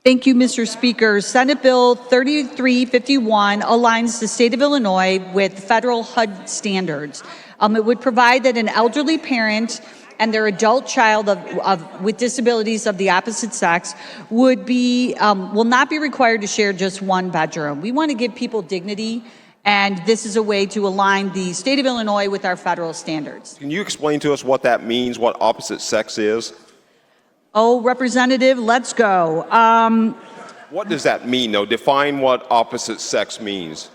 Thank you, Mr. Speaker. Senate Bill 3351 aligns the state of Illinois with federal HUD standards. It would provide that an elderly parent and their adult child with disabilities of the opposite sex will not be required to share just one bedroom. We want to give people dignity, and this is a way to align the state of Illinois with our federal standards. Can you explain to us what that means, what opposite sex is? Oh, Representative, let's go. What does that mean, though? Define what opposite sex means.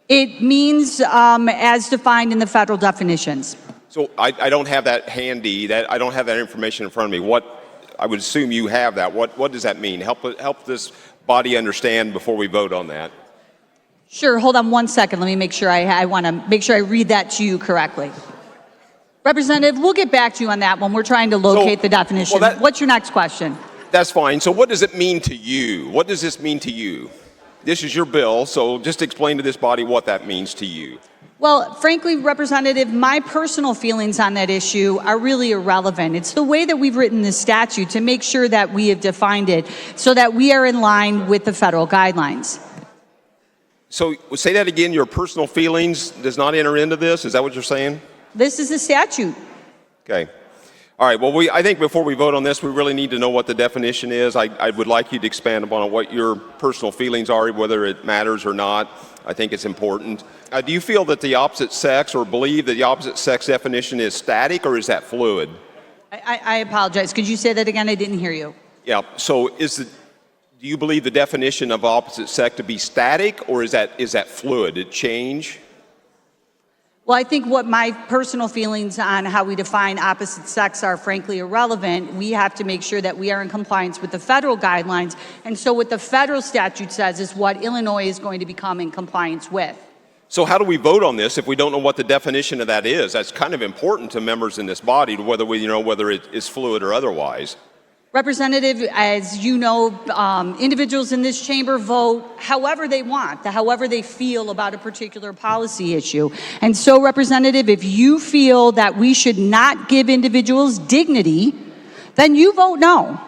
It means as defined in the federal definitions. So I don't have that handy. I don't have that information in front of me. I would assume you have that. What does that mean? Help this body understand before we vote on that. Sure. Hold on one second. Let me make sure I want to make sure I read that to you correctly. Representative, we'll get back to you on that when we're trying to locate the definition. What's your next question? That's fine. So what does it mean to you? What does this mean to you? This is your bill, so just explain to this body what that means to you. Well, frankly, Representative, my personal feelings on that issue are really irrelevant. It's the way that we've written this statute to make sure that we have defined it so that we are in line with the federal guidelines. So say that again, your personal feelings does not enter into this? Is that what you're saying? This is the statute. Okay. All right. Well, I think before we vote on this, we really need to know what the definition is. I would like you to expand upon what your personal feelings are, whether it matters or not. I think it's important. Do you feel that the opposite sex, or believe that the opposite sex definition is static, or is that fluid? I apologize. Could you say that again? I didn't hear you. Yeah. So do you believe the definition of opposite sex to be static, or is that fluid? Did it change? Well, I think what my personal feelings on how we define opposite sex are frankly irrelevant. We have to make sure that we are in compliance with the federal guidelines. And so what the federal statute says is what Illinois is going to become in compliance with. So how do we vote on this if we don't know what the definition of that is? That's kind of important to members in this body, to whether it is fluid or otherwise. Representative, as you know, individuals in this chamber vote however they want, however they feel about a particular policy issue. And so, Representative, if you feel that we should not give individuals dignity, then you vote no.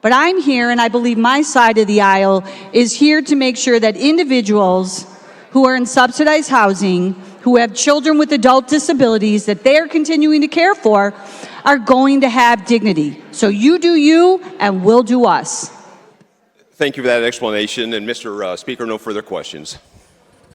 But I'm here, and I believe my side of the aisle is here to make sure that individuals who are in subsidized housing, who have children with adult disabilities that they are continuing to care for, are going to have dignity. So you do you, and we'll do us. Thank you for that explanation. And Mr. Speaker, no further questions.